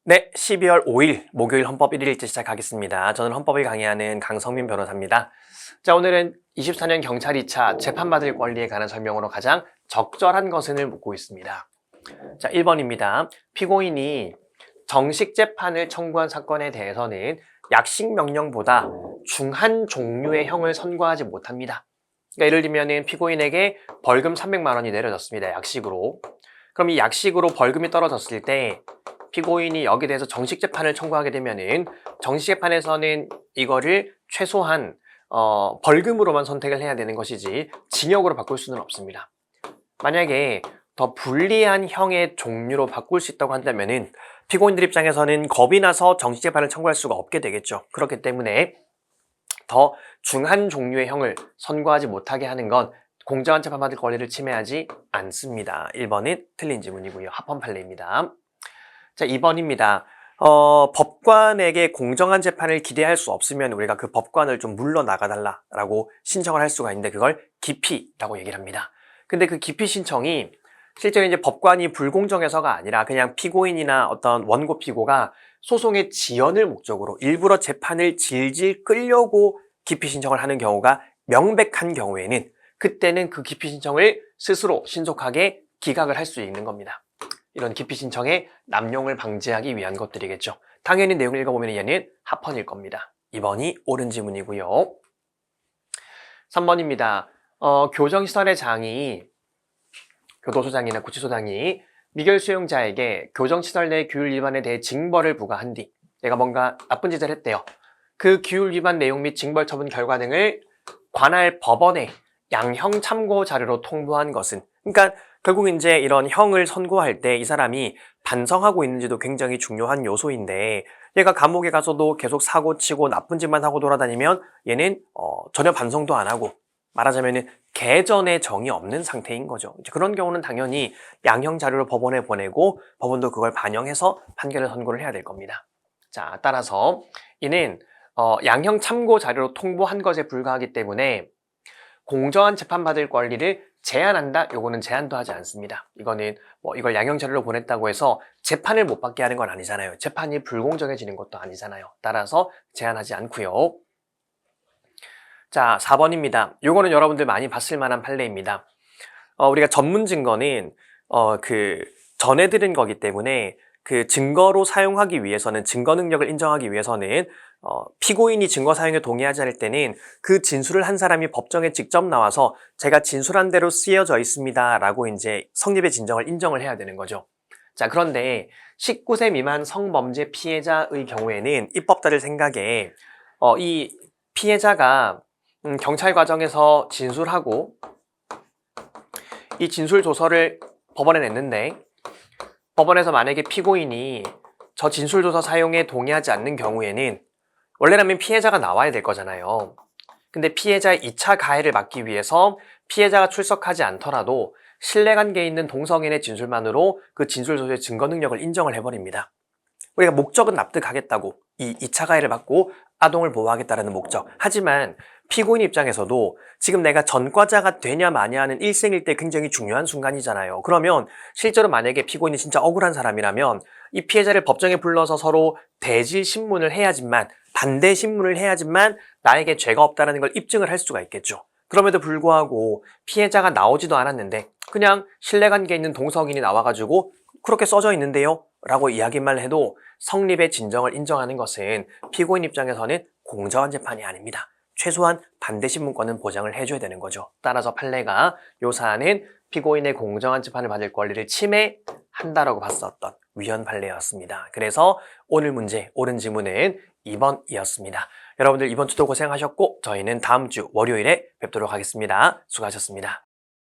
네, 12월 5일 목요일 헌법 1일째 시작하겠습니다. 저는 헌법을 강의하는 강성민 변호사입니다. 자, 오늘은 24년 경찰 2차 재판받을 권리에 관한 설명으로 가장 적절한 것은을 묻고 있습니다. 자, 1번입니다. 피고인이 정식 재판을 청구한 사건에 대해서는 약식 명령보다 중한 종류의 형을 선고하지 못합니다. 그러니까 예를 들면 피고인에게 벌금 300만 원이 내려졌습니다. 약식으로. 그럼 이 약식으로 벌금이 떨어졌을 때 피고인이 여기에 대해서 정식 재판을 청구하게 되면은 정식 재판에서는 이거를 최소한 벌금으로만 선택을 해야 되는 것이지 징역으로 바꿀 수는 없습니다. 만약에 더 불리한 형의 종류로 바꿀 수 있다고 한다면은 피고인들 입장에서는 겁이 나서 정식 재판을 청구할 수가 없게 되겠죠. 그렇기 때문에 더 중한 종류의 형을 선고하지 못하게 하는 건 공정한 재판받을 권리를 침해하지 않습니다. 1번은 틀린 지문이고요. 합헌 판례입니다. 자, 2번입니다. 법관에게 공정한 재판을 기대할 수 없으면 우리가 그 법관을 좀 물러나가달라고 신청을 할 수가 있는데 그걸 기피라고 얘기를 합니다. 근데 그 기피 신청이 실제로 이제 법관이 불공정해서가 아니라 그냥 피고인이나 어떤 원고 피고가 소송의 지연을 목적으로 일부러 재판을 질질 끌려고 기피 신청을 하는 경우가 명백한 경우에는 그때는 그 기피 신청을 스스로 신속하게 기각을 할 수 있는 겁니다. 이런 기피 신청의 남용을 방지하기 위한 것들이겠죠. 당연히 내용을 읽어보면 얘는 합헌일 겁니다. 2번이 옳은 지문이고요. 3번입니다. 교정시설의 장이, 교도소장이나 구치소장이 미결 수용자에게 교정시설 내 규율 위반에 대해 징벌을 부과한 뒤 얘가 뭔가 나쁜 짓을 했대요. 그 규율 위반 내용 및 징벌 처분 결과 등을 관할 법원에 양형 참고 자료로 통보한 것은, 그러니까 결국 이제 이런 형을 선고할 때 이 사람이 반성하고 있는지도 굉장히 중요한 요소인데 얘가 감옥에 가서도 계속 사고치고 나쁜 짓만 하고 돌아다니면 얘는 전혀 반성도 안 하고 말하자면 개전의 정이 없는 상태인 거죠. 이제 그런 경우는 당연히 양형 자료를 법원에 보내고 법원도 그걸 반영해서 판결을 선고를 해야 될 겁니다. 자, 따라서 이는 양형 참고 자료로 통보한 것에 불과하기 때문에 공정한 재판받을 권리를 제한한다? 요거는 제한도 하지 않습니다. 이거는 이걸 양형 자료로 보냈다고 해서 재판을 못 받게 하는 건 아니잖아요. 재판이 불공정해지는 것도 아니잖아요. 따라서 제한하지 않고요. 자, 4번입니다. 요거는 여러분들 많이 봤을 만한 판례입니다. 우리가 전문 증거는 전해 들은 거기 때문에 그 증거로 사용하기 위해서는, 증거 능력을 인정하기 위해서는 피고인이 증거 사용에 동의하지 않을 때는 그 진술을 한 사람이 법정에 직접 나와서 제가 진술한 대로 쓰여져 있습니다 라고 이제 성립의 진정을 인정을 해야 되는 거죠. 자, 그런데 19세 미만 성범죄 피해자의 경우에는 입법자들 생각에 이 피해자가 경찰 과정에서 진술하고 이 진술 조서를 법원에 냈는데 법원에서 만약에 피고인이 저 진술조서 사용에 동의하지 않는 경우에는 원래라면 피해자가 나와야 될 거잖아요. 근데 피해자의 2차 가해를 막기 위해서 피해자가 출석하지 않더라도 신뢰관계에 있는 동성인의 진술만으로 그 진술조서의 증거 능력을 인정을 해버립니다. 우리가 목적은 납득하겠다고, 이 2차 가해를 막고 아동을 보호하겠다는 목적. 하지만 피고인 입장에서도 지금 내가 전과자가 되냐 마냐 하는 일생일대 굉장히 중요한 순간이잖아요. 그러면 실제로 만약에 피고인이 진짜 억울한 사람이라면 이 피해자를 법정에 불러서 서로 대질 신문을 해야지만, 반대 신문을 해야지만 나에게 죄가 없다는 걸 입증을 할 수가 있겠죠. 그럼에도 불구하고 피해자가 나오지도 않았는데 그냥 신뢰관계에 있는 동성인이 나와가지고 그렇게 써져 있는데요? 라고 이야기만 해도 성립의 진정을 인정하는 것은 피고인 입장에서는 공정한 재판이 아닙니다. 최소한 반대 신문권은 보장을 해줘야 되는 거죠. 따라서 판례가 요 사안은 피고인의 공정한 재판을 받을 권리를 침해한다라고 봤었던 위헌 판례였습니다. 그래서 오늘 문제, 옳은 지문은 2번이었습니다. 여러분들 이번 주도 고생하셨고 저희는 다음 주 월요일에 뵙도록 하겠습니다. 수고하셨습니다.